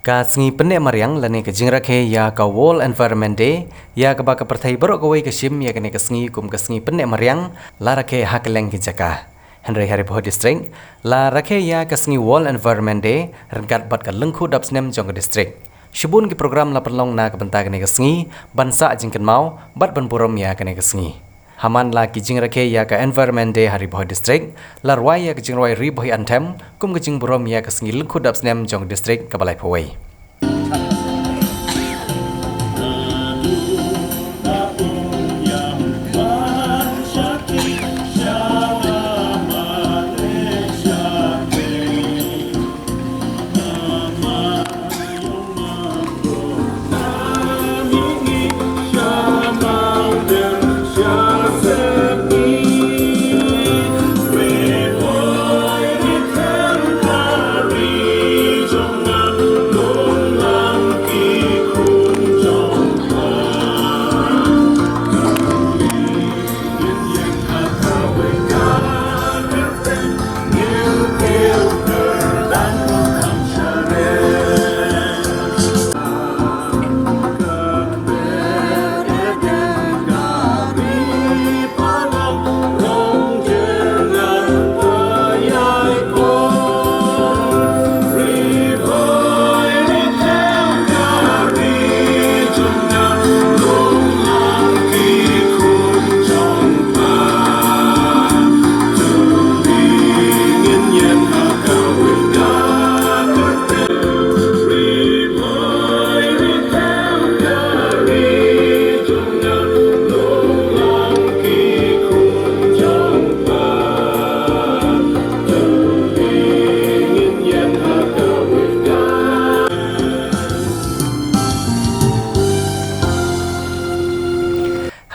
Ka sengi pene mariang lani ke jingrakhe ya ka World Environment Day ya ka ba ka perthai borok ka wei ka sim ya kene ka sengi kum ka sengi pene mariang la rakhe hakeleng ki jaka Henry Haripoh District la rakhe ya ka sengi World Environment Day rengkat bat ka lengkhu dap snem jong ka district shibun ki program la perlong na ka benta kene ka sengi bansa jingken mau bat ban buram ya kene ka sengi Haman la ki jingrakhe ya ka Environment Day Haripoh District la rwai ya ka jingroi riboh antem kum ka jing buram ya ka sengi lengkhu dap snem jong district ka balai phawai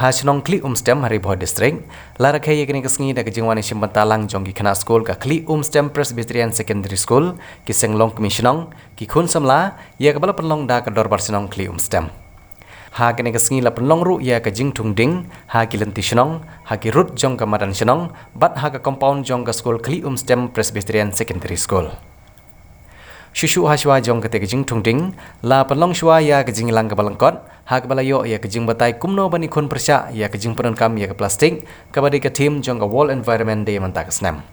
Hasilong kli stem Haripoh District la rakhe ye kene kesngi da kejingwani simbentalang jong ki khana school ka kli stem Presbyterian Secondary School ki senglong commissionong ki khun samla ye ka bala penlong da ka dor barsinong kli stem ha kene kesngi la penlong ru ye ka jing thung ding ha ki lenti sinong ha ki rut jong ka madan sinong bat ha ka compound jong ka school kli stem Presbyterian Secondary School Shushu haswa jong kete kejing tungting la pelong shwa ya kejing lang ka balangkot ha ka balayo ya kejing batai kumno bani khun persya ya kejing penenkam ya ka plastik ka badi ka team jong ka World Environment Day manta ka snam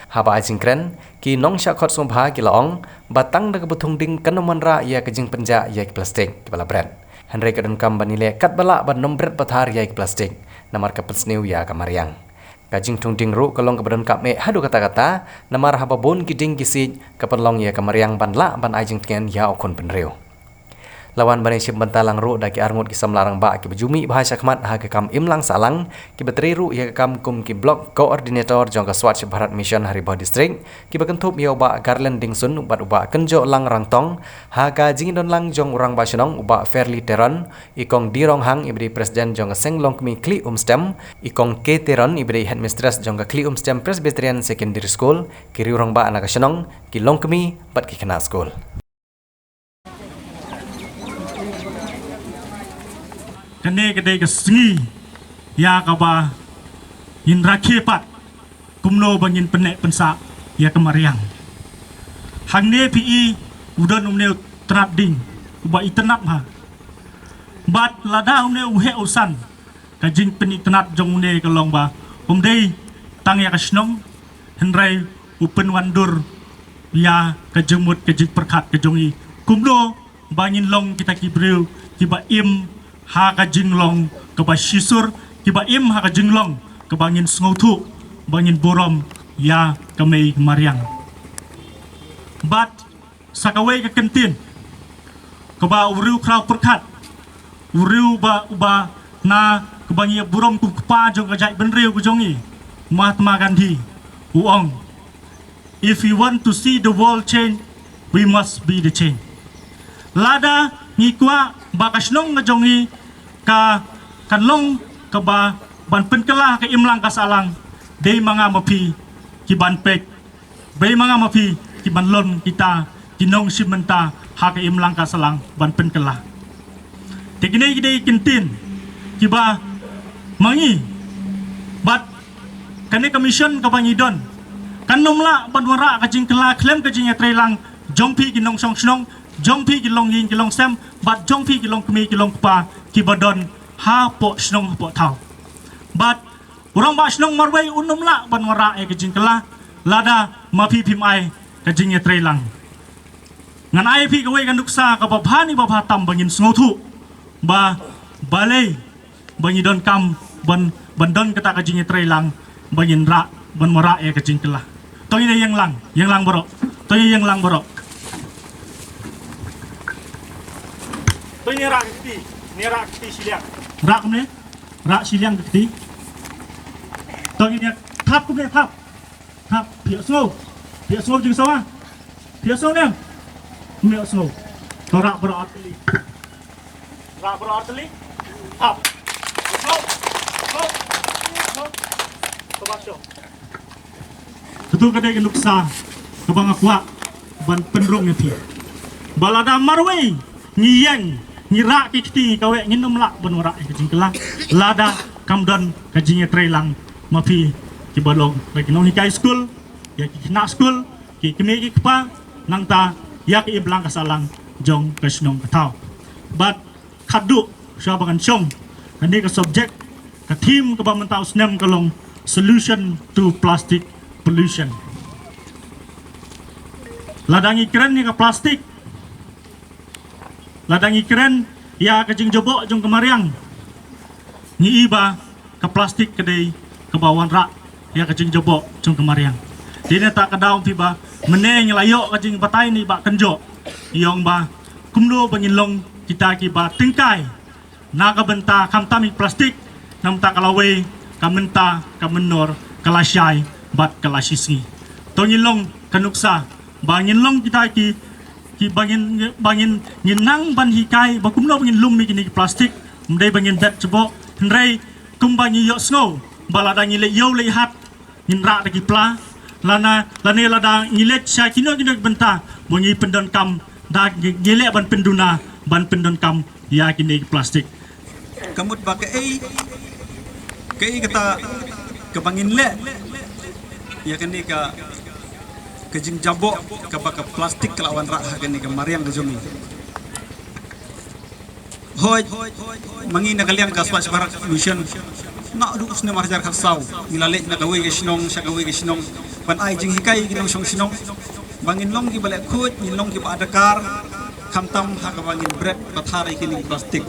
ha ba ajing kren ki nong sha khot sombha ki laong batang da ka butung ding kanoman ra ya kejing penja ya ka plastik ki bala brand Henry ka denkam bani le kat bala ban nombret pathar ya ka plastik namar ka pensneu ya ka mariang Kajing tung ding ru kalong kebadan kap me hadu kata-kata namar haba bon kiding kisij keperlong ya kemariang ban la ban ajing tengen ya okun penreu lawan bani sib bentalang ru da ki arngut ki samlarang ba ki bejumi bahasa khmat ha ke kam imlang salang ki betri ru ya kam kum ki blok koordinator jong ka Swachh Bharat Mission Haripoh District ki bakentup ya ba Garland Dingsun ubat uba kenjo lang rangtong ha ka jingidon lang jong urang basinong uba Fairly Teron ikong dirong hang ibri presiden jong ka senglong kmi kli stem ikong ke Teron ibri headmistress jong ka kli stem Presbyterian Secondary School ki riurang ba anak sinong ki long kmi bat ki kena school Kene kedai ke sengi ya kaba in rakhepat kumno bangin penek pensa ya kemariang hang ne pi udon umne trap ding uba itenap ha bat lada umne uhe usan kajing penik tenap jong umne kelong ba umdei tang ya kasnong henrai upen wandur ya kajemut kajik perkat kajongi kumno bangin long kita kibril kiba im ha ka jinglong ke ba shisur ki ba im ha ka jinglong ke bangin sngotu bangin borom ya kemei mariang bat sakawai ke kentin ke ba uriu krau perkat uriu ba na ke bangi borom ku pa jong ka jai benriu ku jongi Mahatma Gandhi uong if we want to see the world change we must be the change lada ngikwa bakasnong ngajongi ka kanlong ka ba ban penkelah ka imlang ka salang dei mga mapi ki ban pek bei mga mapi ki ban lon kita kinong simenta ha ka imlang ka salang ban penkelah tikine gidei kintin ki ba mangi bat kane commission ka bangidon kanomla banwara ka jing kala klem ka jing atrelang jongpi kinong song snong jong pi ki long yin ki long sem bat jong pi ki long kmi ki long pa ki badon ha po snong po thau bat urang ba snong marwai unum la ban wara e ke jing kala lada ma pi phim ai ke jing e trailang ngan ai pi ka wei kan duksa ka ba bhani ba bha tam bangin sngo thu ba balei bangi don kam ban don kata ka jing e trailang bangin ra ban wara e ke jing kala to ini yang lang borok to ini yang lang borok to ini rak kiti siliang rak ne rak siliang kiti to ini thap ku ne thap pia so jing sawa pia so ne me so to rak borok atli thap so basho Ketua kedai ke luksa kebang akuak ban penrong ngepi. Balada marwei ngiyeng ngirak kiti kawe nginum lak ban warak ke jingkelah lada kamdon ke jinge trailang mapi ki balong bagi nong hikai school ya ki nak school ki kemi ki kpa nang ta ya ki iblang kasalang jong ke snong katau. But khadu syabangan chong kani ke subjek ke team ke bamantau snem kalong solution to plastic pollution. Ladangi keren ni ke plastik. Ladangi keren ya ke jing jobok jong kemariang. Ni iba ke plastik kedai ke bawan rak ya ke jing jobok jong kemariang. Dina tak ke daun tiba meneng layok ke jing batai ni ba kenjok. Yong ba kumdo bangilong kita ki ba tengkai. Na ka benta kam tami plastik nam ta kalawe kamenta kamenor kalasyai bat kalasisi tongilong kanuksa bangin long kita ki bangin nginang ban hikai bakumno bangin lum mi kini plastik mdai bangin bet cebo hendrai kumbangi yo snow balada ngile yo le hat nginra de ki pla lana lada ngile cha kino benta bongi pendon kam da ngile ban pendon kam ya kini plastik kamut ba ke kata kebangin le ya kan ni ke jing jabok ke baka plastik kelawan rak kan ni ke mariang ke jongi hoj mangi na kaliang ka swach barak mission nak du usne marjar khasau ngilale na kawe ke sinong sa kawe ke sinong ban ai jing hikai ginong song sinong bangin long ki balek khut ni long ki ba adakar khamtam ha ka bangin bread pathar ki ni plastik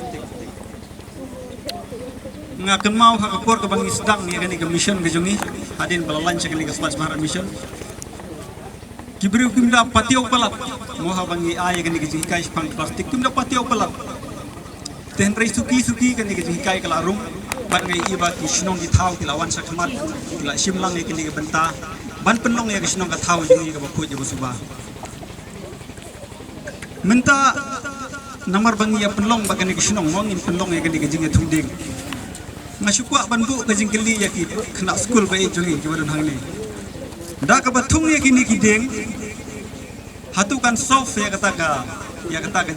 ngakan mau ha ka por ka bangin sedang ni kan ni ke mission ke jongi hadin balalan sa kali ke swach barak mission Kibru kimda patio palat moha bangi ay kan ni kai pang plastik kimda patio palat ten rei suki kan ni kai kalarung ban ngai iba ki snong ki thau ki lawan sakmat la simlang ni ki benta ban penong ya ki snong ka thau jingi ka bakhu je busuba menta namar bangi ya penlong bagan ki snong mongin penlong ya kan ni jingi thunding ngasukwa ban bu ka jingkeli ya ki kena school ba e jongi ki badan hang ni da ka batung ya kini kideng hatukan soft ya kata ka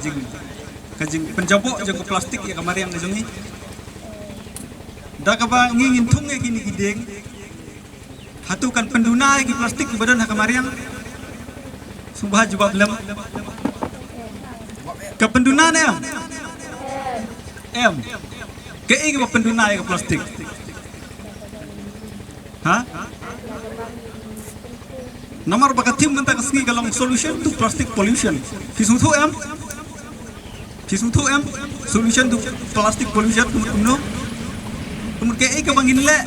jing penjabok jago plastik ya kamariang ka jongi da ka ba ngingin tung ya kini kideng hatukan penduna ya ki plastik di badan kamariang subah jawab lem ke penduna ne em ke ing penduna ya ke plastik ha Nomor bakatim menta kasih kalau solution to plastic pollution. Fisuthu em solution to plastic pollution kumno. Kumur ke ika bangin le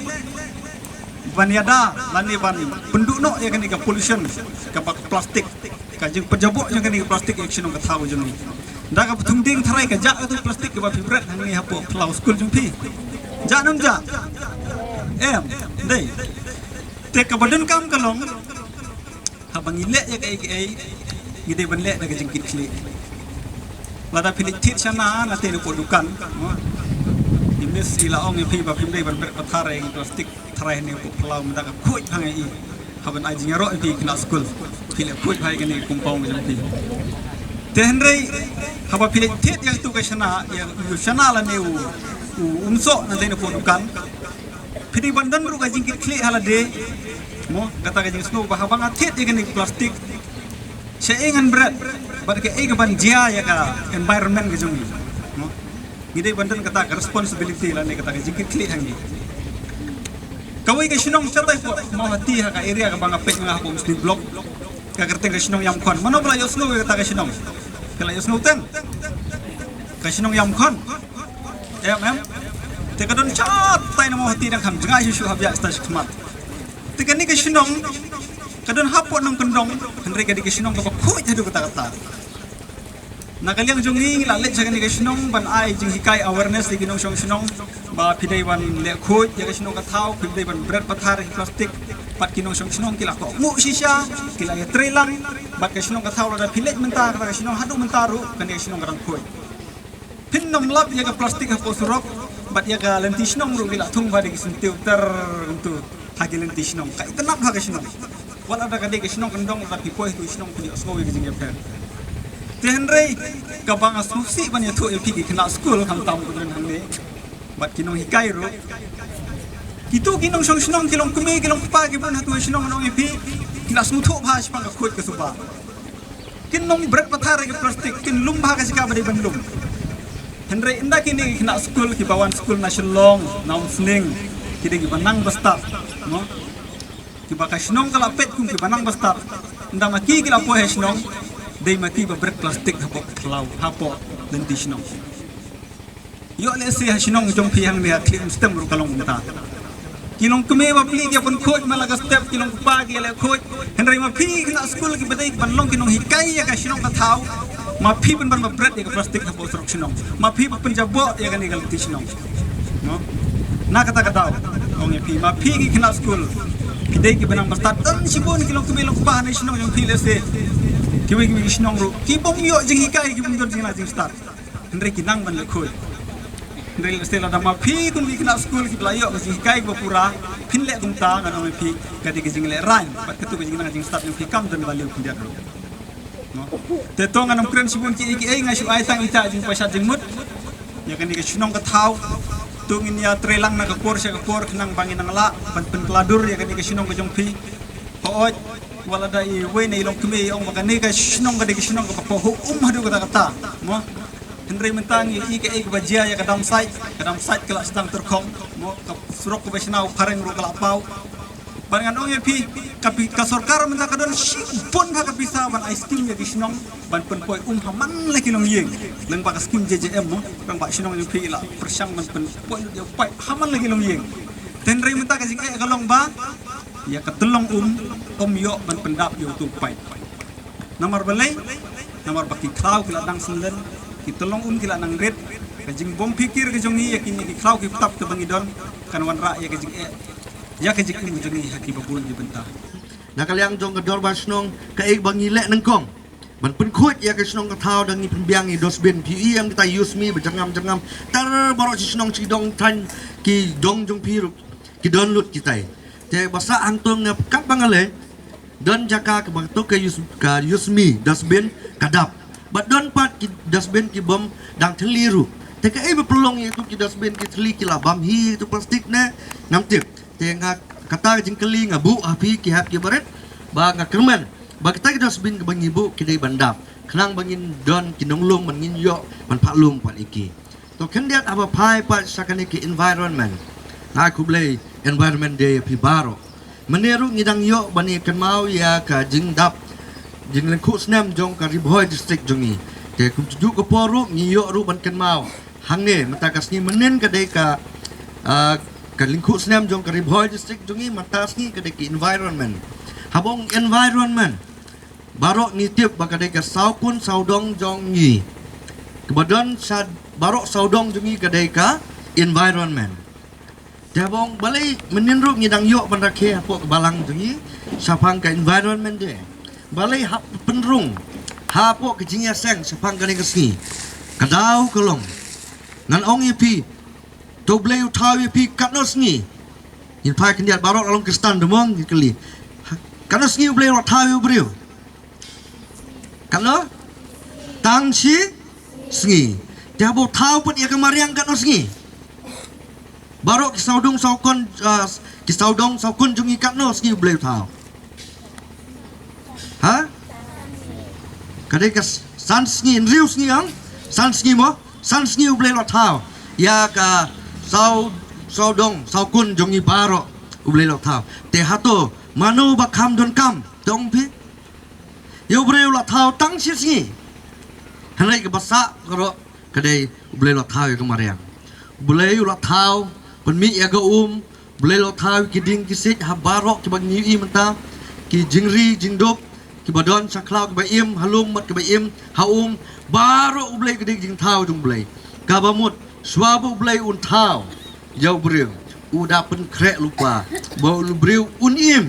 banyada lani ban pendukno ya kan ika pollution ka plastik ka jeng pejabok yang kan ika plastik action ka thaw jeng ni. Da ka thungding tharai ka ja tu plastik ka fibret hang ni hapo plau school jung thi. Ja nam ja. Em dei. Te ka badan kam kalong habang ile ya kai ngide ban le daga jingkit kli lada pilit tit sana na te ko dukan imis ila ong pi ba pim dei ban ber pathare ng plastik thare ne ko plau mda ka khoi hangai i haban ai jingero pi kina school pile khoi bhai gani kumpau me jam pi te henrei haba pilit tit yang tu ka sana ya sana la ne umso na te ko dukan pidi bandan ru ka jingkit kli hala de mo kata ka jing snow bahabang atit ikan plastik seingan berat bar ke ai ban jia ya ka environment ke jong no ngide banten kata ka responsibility la ne kata ke jikit kli hangi kawai ke sinong chatai po mau hati ha ka area ka banga pek ngah ko mesti blok ka kerte ke sinong yam kon mano bla yosno kata ke sinong kala yosno ten ke sinong yam kon em te kadon chat tai na mau hati dang kham jngai su habya stas khmat te kan ni ke sinong kadon hapot nang kendong henry ka di ke sinong ka khu hadu kata nakaliang jongi la le jagan ni ke sinong ban ai jing hikai awareness di kinong song sinong ba pidai ban le khoi ya ke sinong ka thau pidai ban bread pathar plastik pat kinong song sinong kila ko mu shisha kila ya trelang bat ke sinong ka thau la pilet mentar ka sinong hadu mentaru kan ke sinong ka khoi pin nom lap ya ka plastik ha posurok bat ya ka lenti sinong ru kila thung ba di sintiu ter untuk hagi lenti sinong ka itanap ha ke sinong wala da ka de ke sinong kendong la pipoi tu sinong kini osngowi ke jing ya pen Henry kabang asusi ban ya tu LP ki kena school kam tam ko den hangne bat kinong hikai ro kitu kinong song sinong kilong kume kilong pa ki ban hatu sinong nong LP kila smutu bha spang ka khot ka suba kinong break pathar ke plastik kin lum bha ka sika bari ban lum Henry inda kini kena school ki bawan school nasional naum sning kide ki banang bastar no ki ba ka sinong kala pet kum ki banang bastar nda maki kila po he sinong dei mati ba break plastik hapok klau hapo lenti sinong yo le se sinong jong piang ne klim stem ru kalong mata kilong kume ba pli dia pun khoj malaga step kilong pa gi le khoj henry ma phi na school ki badai ban long kinong hikai ya ka sinong ka thau ma phi ban ban break ya ka plastik hapo strok sinong ma phi ba pun jabo ya ka ni lenti sinong no na kata kata ong phi ma phi ki kena school kidai ki banang basta tan sibon kilong kume long pa na sinong jong phi le se kiwi kiwi sinong ru ki bom yo jing hikai ki bom jing na jing start henry ki nang ban le khoi henry le stela da ma phi kun ki kena school ki blayo ki jing hikai ba pura phin le kum ta ngano me phi ka di ki jing le rain pat ka tu ki jing na jing start ki kam dan value kun dia ru no te tong anam kren sibun ki ai ngai su ai tang ita jing paisa jing mut ya kan ki sinong ka thau tung in ya trelang na ka kor sa ka kor nang bangin nang la pan pen kladur ya kan ki sinong ka jong phi hooj wala da i we nei long kme ong makane ka sinong ka de sinong ka po hadu kata mo henry mentang i ke ek bajia ya kadam site kala stang terkong mo ka surok ko besnau pareng ru kala pau barengan ong pi ka sarkar menta kadon sipon ha ka bisa ban ice cream ya sinong ban pen poi haman le kilong yeng leng ba ka skim JJM mo bang ba sinong pi la persang ban pen poi dia pai haman le kilong yeng henry menta ka jing kalong ba ya ketulong yo ban pendap yo tu pai nomor balai nomor baki klau kila dang senden kitulong kila nang red kajing bom pikir ke jongi ya kini ki klau ki tap te bangidon kan wan ra ya kajing ya kajing ki jongi haki babul di bentah nakaliang jong ke dor basnong ka ek bangi le nangkong ban pen khut ya ke snong ka thau dang ni pembiang i dosbin PE yang kita use me berjangam tar baro si snong si dong tan ki dong jong piru ki don lut kita te basa antong ngap kap bangale don jaka ke bang to ka use me dosbin kadap but don pat ki dosbin ki bom dang theliru te ka ai pelong itu ki dosbin ki theli ki labam hi itu plastik ne ngam tip te ngak kata jing keli ngabu api ki hap ki baret ba ngak kerman ba kita ki dosbin ke bang ibu ki dei bandap kenang bangin don ki nonglong mangin yo man palung pat iki to kendiat apa pai pat sakane ki environment na ku blei environment day pi baro meneru ngidang yo bani kan mau ya ka jing dap jing lengku snem jong ka Ribhoi district jongi te kum tuju ko poru ngi yo ru ban kan mau hangne matakas ni menen ka dei ka ka lengku snem jong ka Ribhoi district jongi matas ni ka dei ki environment habong environment barok ni tip ba ka dei ka saukun saudong jong ni kebadan sad barok saudong jongi ka dei ka environment Jabong balai meninru ngidang yok bandake hapo balang jungi sapang ka environment de balai hap penrung hapo ke jingya seng sapang ka ngesni kadau kolong nan ong ipi to blei utau ipi katnos ni in pai kendiat barok along ke stand demong kali katnos ni blei utau brio kalau tang si sngi jabo tau put ya kemariang katnos ni barok kisaudong saukon jungi katno ski bleu tau ha kadai kas san sngi riu sngi ang san sngi mo san sngi uble lo thao ya ka sau dong sau kun jongi baro uble lo thao te hato manu ba kham don kam dong pi yo uble lo thao tang si sngi hanai ka basa karo kadai uble lo thao ya kemariang uble lo thao pen mi ya ga uble lo thao ki ding ki sit ha baro ki bang ni menta ki jingri jingdop ki badon saklau ki ba im halum mat ki ba im haum baro ublei ki jing thao jung blei ka ba mut swabu ublei un thao yau breu uda pen krek lupa ba breu un im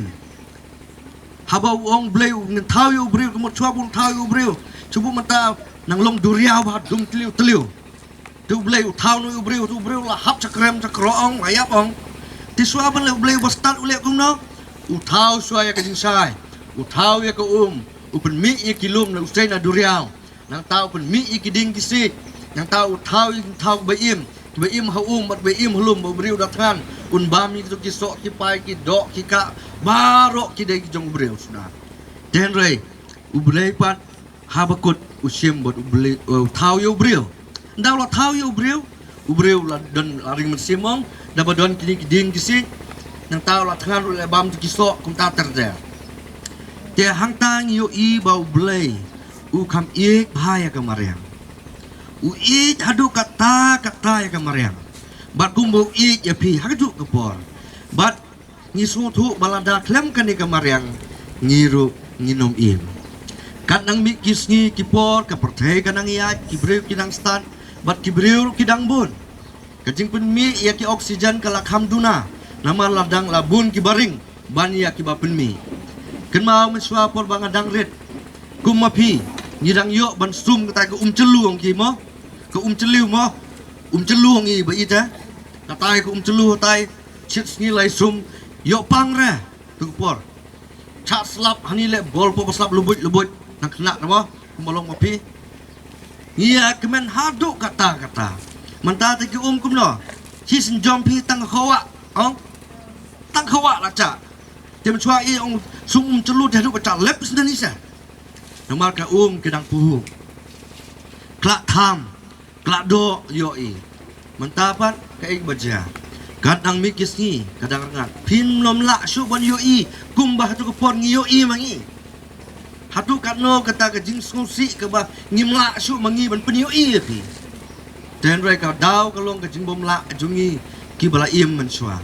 haba ong blei un thao yu breu ki mut swabu un thao yu breu chubu mata nang long duriau ba dum tliu tu blei u thao nu breu tu breu la hap chakrem chakro ong ayap ong ti swaban le ublei bastat ule kum no u thao swaya ka jing sai u thao ya ka u pen mi ya kilum na usai na duriau nang tao pen mi ya kiding kisi nang tao u thao ba im ha mat ba im hulum ba briu dathan un ba mi tu ki so ki pai ki do ki ka baro ki dei jong briu sudah den rei u blei pat ha bakut u sim bot u blei u thao yo briu ndau la thao yo u briu la don la ring men simong da ba don kiding kisi nang tao la thangan le bam tu ki so kum ta ter der te hang tang yo I bau blei u kam ik bahaya kemariang u ik hadu kata ya kemariang bat kumbu ik ya pi hadu kepor bat ngisu thu balada klem kan ni kemariang ngiru nginom im kadang mi kisni kipor ka perthai kanang ya kibreu kidang stan bat kibreu kidang bun kajing pen mi ya ki oksigen kala kham duna nama ladang labun ki baring ban ya ki ba pen mi ken mau mensua por bang adang red kum mapi nyidang yo ban sum ka ko celuong ki mo ko celiu mo celuong I ba ita ka tai ko celu tai chit ni lai sum yo pang re tu por cha slap hani le bol po slap lubut nak kena mo malong mapi iya kemen hadu kata manta ta ki kum no chi sin jom pi tang khawa ong tang khawa la cha Tim chua I ong sum celu dah duk baca lep sendiri sah. Nomor ka kedang puhu. Klak tham, klak do yo I. Mentapat ka I baca. Kadang mikis ni, kadang ngat. Pin lom lak su ban yo I. Kumbah tu kepon ngi yo I mangi. Hatu katno kata ka jing skusi ke bah ngim lak su mangi ban pen yo I pi. Dan rai ka dau ka long ka jing bom lak jungi ki bala im mensua.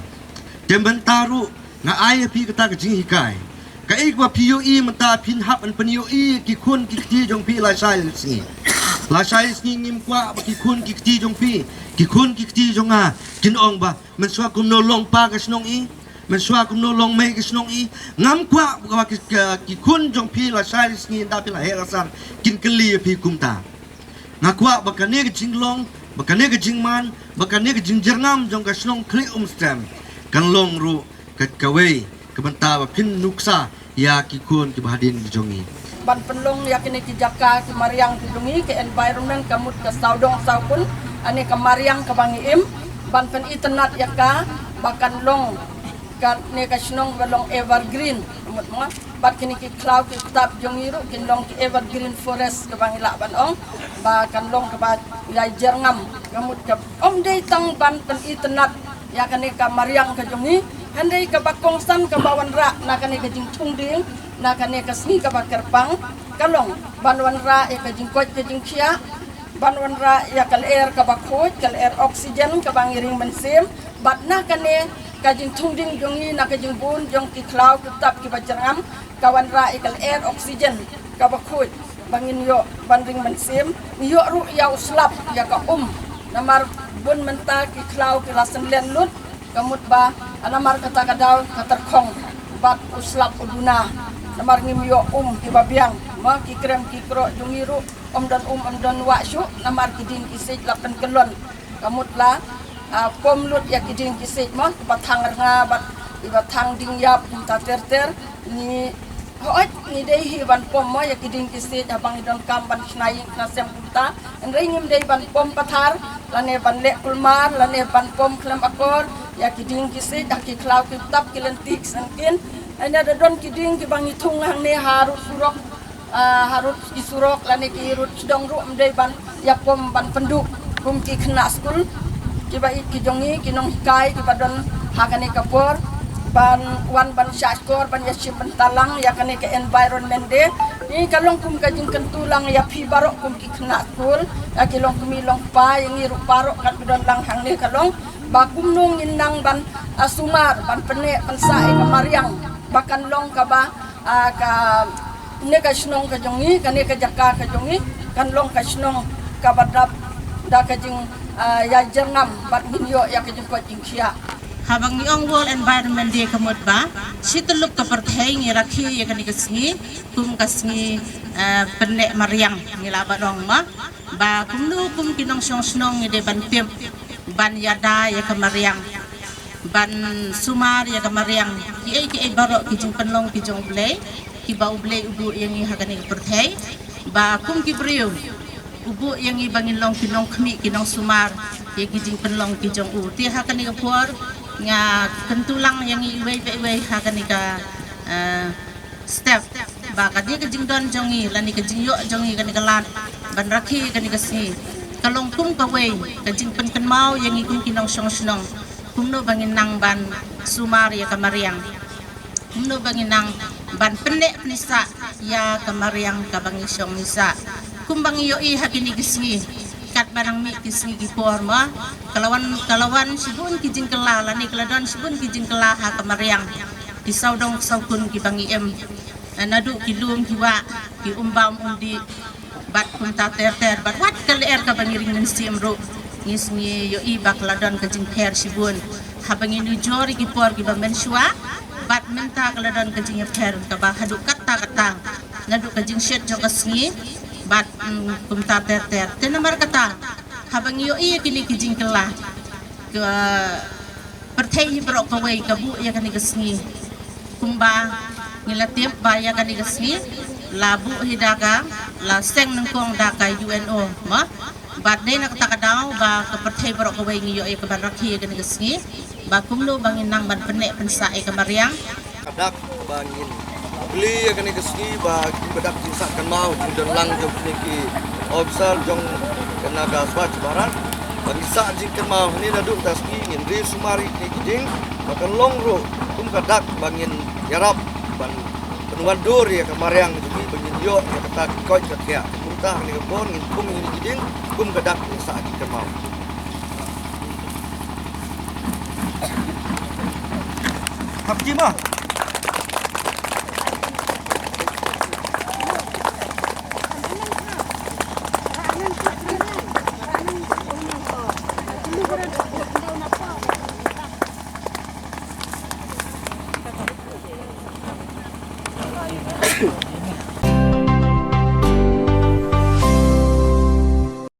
Dem bentaru nga ai pi kata ka jing hikai ka ik wa pi yo I mata pin hap an pen yo I ki kun ki ti jong pi la sai singi ngim kwa ba ki kun ki ti jong pi ki kun ki ti jong a kin ong ba men swa kum no long pa ka snong I men swa kum no long me ka snong I ngam kwa ba ki kun jong pi la sai singi da pi la he rasan kin kli pi kum ta nga kwa ba ka ne ka jing long ba ka ne ka jing man ba ka ne ka jing jernam jong ka snong kli stem kan long ru kawai kebenta pin nuksa ya kikun ki bahadin jongi ban penlong ya kini ki jaka ki mariang ki jongi ki environment kamut ke saudong saupun ane ke mariang ke bangiim ban pen internet ya ka bakan long kan ne ka snong balong evergreen kamut ma bat kini ki cloud ki tap jongi ru kin long ki evergreen forest ke bangila ban ong bakan long ke ba ya jerngam kamut ke dei tang ban pen internet ya kini ka mariang ke jongi handai ka bakong san ka bawan ra na kane ka jing chung ding na kane ka sni ka bakerpang kalong banwan ra ya ka jing kot ka jing khia banwan ra ya kal air ka bakhoj kal air oxygen ka bangiring mensim bat na kane ka jing chung ding jongi na ka jing bun jong ki cloud ka tap ki bajarngam kawan ra ya kal air oxygen ka bakhoj bangin yo bandring mensim yo ru ya uslap ya ka namar bun menta ki cloud ki rasen len lut kamut ba anamar kata kadau katerkong bat uslap uduna namar ngimyo kibabiang ma ki krem ki kro jungiru dan wasyu namar kiding kisik lapen kelon kamut la pom lut ya kiding kisik ma batang nga bat ibatang ding yap ta ter ni hoat ni dei hi ban pom ma ya kiding kisik abang idon kam ban snai nasem puta endai ngim dei ban pom pathar lane ban le kulmar lane ban pom klem akor ya kiding kisik dak ki klau ki tap ki lentik sangkin anya da don kiding ki bangi tung hang ne haru surok harut isurok lani ki rut sedong ru amdai ban yapom ban penduk kum ki kena school ki ba ki jongi ki nong kai ki badon hakane kapor ban wan ban syakor ban yasim ban talang ya kane ke environment de ni kalong kum ka jing kentulang ya pi barok kum ki kena school ya ki long kumi long pa yang ru parok kat badon lang hang ni kalong ba kum nong indang ban sumar ban penek ban sae ka mariang bakan long ka ba ka ne ka snong ka jongi ka ne ka jakka ka jongi kan long ka snong ka badap da ka jing ya jernam bat minyo ya ka jing ko jing sia habang ni ang World Environment Day kamot ba situluk ka perthai ngi rakhi ya kan ikasngi kum kasngi penek mariang ngi laba dong ma ba kum lu kum kinong snong ngi de ban pem ban yada ya ka mariang ban sumar ya ka mariang ki baro ki jing penlong ki jong blai ki ba ublai ubu yang ngi hagan ngi perthai ba kum ki briu ubu yang ngi bangin long kinong khmi kinong sumar ya ki jing penlong ki jong u ti hagan ngi por nga kentulang yang iwei hakan ika step ba ka dia kejing don jongi lani kejing yo jongi kan ika lat ban rakhi kan ika si kalong kum ka wei kejing pen mau yang ikum kinong snong kum no bangin nang ban sumar ya kamariang kum no bangin nang ban penek nisa ya kamariang ka bangi syong nisa kum bangi yo I hakini kisi kat barang mi kisni ki forma kalawan sibun ki jingkela lani keladon sibun ki jingkela ha kamariang di saudong saukun ki bangi nadu ki lum ki wa ki umbam undi bat kunta ter bat wat kal ka bangi ringen simro ngisni yo I bak ladon ka jing per sibun ha bangi nu jori ki por ki bamen shwa bat menta keladon ka jing per ka ba hadu kata nadu ka jing shet jogasngi bat kumta ter tenamar kata habang yo I kini kijing kelah ke perthai hibrok kawai kabu ya kani kesni kumba ngilatip ba ya kani kesni labu hidaka la seng nengkong daka UNO ma bat de nak takadaw ba ke perthai brok kawai ngi yo I ke barakhi kani kesni ba kumlo bangin nang ban penek pensa e kamariang kadak bangin beli akan kesini bagi bedak cinsakan mau dan lang jom niki obsal jong kena gaswat barat bagi saat jingkan mau ini daduk tasni ngindri sumari niki jing makan longro kum kadak bangin yarap ban penuan dur ya kamariang jadi bangin yo ya kata koi kakya kumtah ni kebon ngin kum ini jing kum kadak saat jingkan mau Habji mah Thank you.